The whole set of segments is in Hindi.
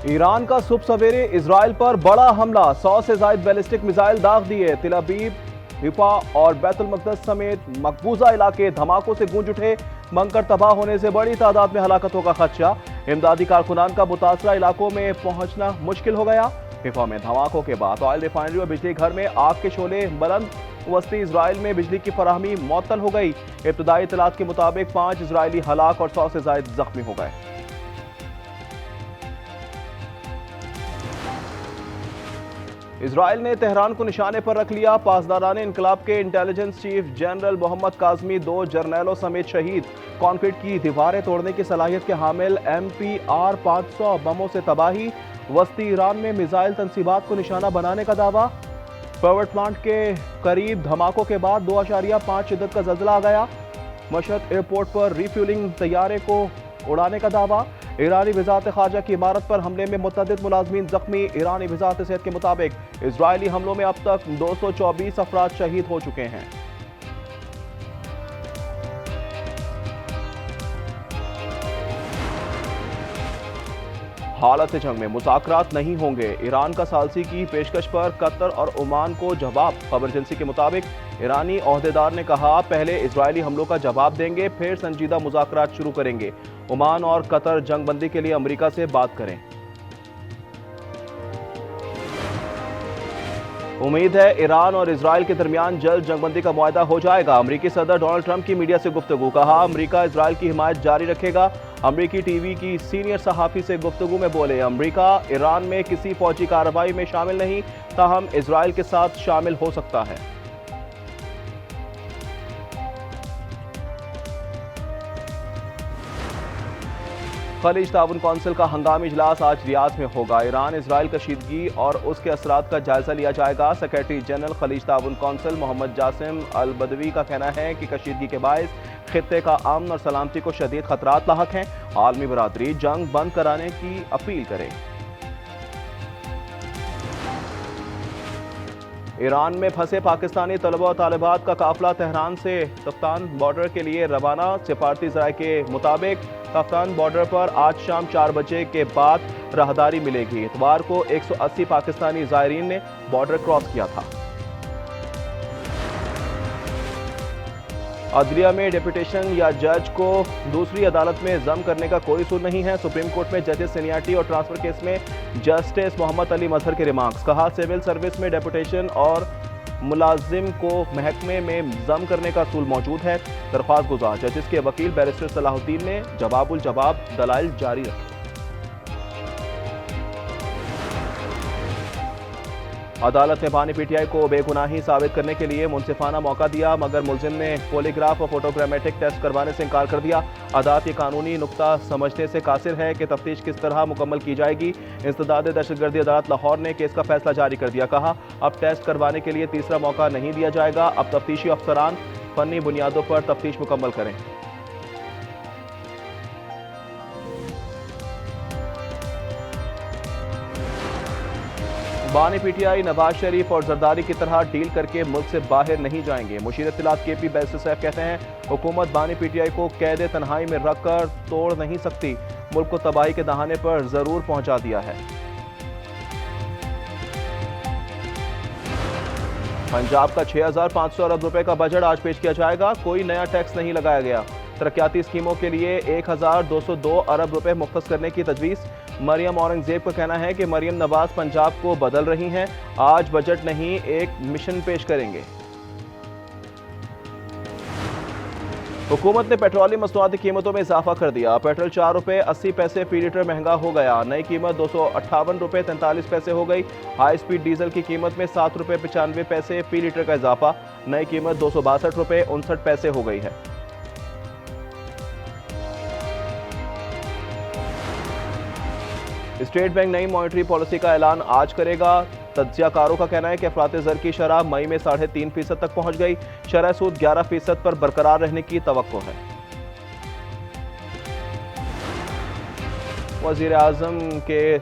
ईरान का सुबह सवेरे इजराइल पर बड़ा हमला, 100 से ज्यादा बैलिस्टिक मिसाइल दाग दिए। तेल अवीव, हिफा और बैतुल मक़दस समेत मकबूजा इलाके धमाकों से गूंज उठे। बंकर तबाह होने से बड़ी तादाद में हलाकतों का खदशा। इमदादी कारकुनान का मुतासरा इलाकों में पहुंचना मुश्किल हो गया। हिफा में धमाकों के बाद ऑयल रिफाइनरी और बिजली घर में आग के शोले बुलंद। वस्ती इजराइल में बिजली की फराहमी मुअत्तल हो गई। इब्तदाई इतलात के मुताबिक 5 इजरायली हलाक और 100 से ज्यादा जख्मी हो गए। इजराइल ने तेहरान को निशाने पर रख लिया। पासदारान इनकलाब के intelligence chief general Mohammad Kazemi 2 जर्नैलों समेत शहीद। कॉन्क्रीट की दीवारें तोड़ने की सलाहियत के हामिल MPR 500 बमों से तबाही। वस्ती ईरान में मिसाइल तनसीबात को निशाना बनाने का दावा। पावर प्लांट के करीब धमाकों के बाद 2.5 शिद्दत का जल्जला आ गया। मशहद एयरपोर्ट पर रिफ्यूलिंग तैयारे को उड़ाने का दावा। ईरानी वज़ारत ख़ारजा की इमारत पर हमले में मुतअद्दिद मुलाज़मीन जख्मी। ईरानी वज़ारत सेहत के मुताबिक इजरायली हमलों में अब तक 224 अफराद शहीद हो चुके हैं। हालत जंग में मुज़ाकरात नहीं होंगे। ईरान का सालसी की पेशकश पर कतर और ओमान को जवाब। खबर एजेंसी के मुताबिक ईरानी ओहदेदार ने कहा, पहले इजरायली हमलों का जवाब देंगे, फिर संजीदा मुज़ाकरात शुरू करेंगे। ओमान और कतर जंग बंदी के लिए अमेरिका से बात करें। उम्मीद है ईरान और इजराइल के दरमियान जल्द जंगबंदी का मुआहदा हो जाएगा। अमेरिकी सदर डोनाल्ड ट्रंप की मीडिया से गुफ्तगू। कहा, अमेरिका इजराइल की हिमायत जारी रखेगा। अमेरिकी टीवी की सीनियर सहाफ़ी से गुफ्तगू में बोले, अमेरिका ईरान में किसी फौजी कार्रवाई में शामिल नहीं, ताहम इजराइल के साथ शामिल हो सकता है। खलीज ताउन कौंसिल का हंगामी इजलास आज रियाद में होगा। ईरान इजराइल कशीदगी और उसके असरात का जायजा लिया जाएगा। सेक्रेटरी जनरल खलीज ताउन कौंसिल मोहम्मद जासिम अल बदवी का कहना है कि कशीदगी के बायस खित्ते का अमन और सलामती को शदीद खतरात लाहक हैं। आलमी बरादरी जंग बंद कराने की अपील करे। ईरान में फंसे पाकिस्तानी तलबा और तालिबात का काफिला तेहरान से कफ्तान बॉर्डर के लिए रवाना। सिफारती ज़राए के मुताबिक कफ्तान बॉर्डर पर आज शाम 4 बजे के बाद राहदारी मिलेगी। इतवार को 180 पाकिस्तानी ज़ायरीन ने बॉर्डर क्रॉस किया था। अदलिया में डेपुटेशन या जज को दूसरी अदालत में जम करने का कोई सूल नहीं है। सुप्रीम कोर्ट में जजेस सीनियरिटी और ट्रांसफर केस में जस्टिस मोहम्मद अली मजहर के रिमार्क्स। कहा, सिविल सर्विस में डेपुटेशन और मुलाजिम को महकमे में जम करने का सूल मौजूद है। दरख्वास्त गुजार जजेस के वकील बैरिस्टर सलाहुद्दीन ने जवाबुल जवाब दलाइल जारी रखे। अदालत ने बानी पीटीआई को बेगुनाही साबित करने के लिए मुनसिफाना मौका दिया, मगर मुलजिम ने पॉलीग्राफ और फोटोग्रामेटिक टेस्ट करवाने से इनकार कर दिया। अदालत ये कानूनी नुक्ता समझने से कासिर है कि तफ्तीश किस तरह मुकम्मल की जाएगी। इंसदाद दहशतगर्दी अदालत लाहौर ने केस का फैसला जारी कर दिया। कहा, अब टेस्ट करवाने के लिए तीसरा मौका नहीं दिया जाएगा। अब तफ्तीशी अफसरान फनी बुनियादों पर तफ्तीश मुकम्मल करें। बानी पीटीआई नवाज शरीफ और जरदारी की तरह डील करके मुल्क से बाहर नहीं जाएंगे। मुशीर इत्तलात KP बैरिस्टर साहब कहते हैं, हुकूमत बानी पीटीआई को कैद तन्हाई में रखकर तोड़ नहीं सकती। मुल्क को तबाही के दहाने पर जरूर पहुंचा दिया है। पंजाब का 6,500 अरब रुपए का बजट आज पेश किया जाएगा। कोई नया टैक्स नहीं लगाया गया। तरक्याती स्कीमों के लिए 1,202 अरब रुपए मुख्तस करने की तजवीज़। मरियम औरंगजेब का कहना है कि मरियम नवाज पंजाब को बदल रही हैं। आज बजट नहीं, एक मिशन पेश करेंगे। हुकूमत ने पेट्रोलियम मसनूआत की कीमतों में इजाफा कर दिया। पेट्रोल 4 रुपए 80 पैसे फी लीटर महंगा हो गया। नई कीमत 258 रुपए 43 पैसे हो गई। हाई स्पीड डीजल की कीमत में 7 रुपए 95 पैसे फी लीटर का इजाफा। नई कीमत 262 रुपए 59 पैसे हो गई है। स्टेट बैंक नई मॉनेटरी पॉलिसी का ऐलान आज करेगा। तज्जियाकारों का कहना है कि अफरात ज़र की शरह मई में 3.5% तक पहुंच गई। शरह सूद 11% पर बरकरार रहने की तवक्को है। वज़ीर आज़म के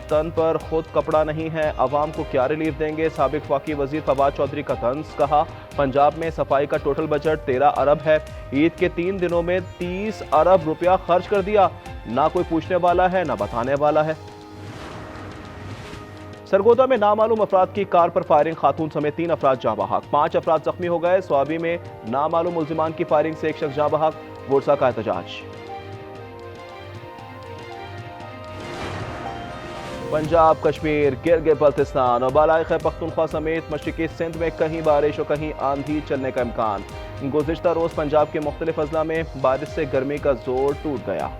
तन पर खुद कपड़ा नहीं है, अवाम को क्या रिलीफ देंगे। साबिक वफाकी वजीर फवाद चौधरी का तंज। कहा, पंजाब में सफाई का टोटल बजट 13 अरब है। ईद के 3 दिनों में 30 अरब रुपया खर्च कर दिया। ना कोई पूछने वाला है, ना बताने वाला है। सरगोदा में नामालूम अफराद की कार पर फायरिंग, खातून समेत 3 अफराद जाँ बहक, 5 अफराद जख्मी हो गए। स्वाबी में नामालूम मुल्जिमान की फायरिंग से एक शख्स जाँ बहक, गुरसा का एहतजाज। पंजाब, कश्मीर, गिलगित बल्तिस्तान और बालाई खैबर पख्तूनख्वा समेत मशरकी सिंध में कहीं बारिश और कहीं आंधी चलने का इम्कान। गुज़िश्ता रोज़ पंजाब के मुख्तलिफ अजला में बारिश से गर्मी का जोर टूट गया।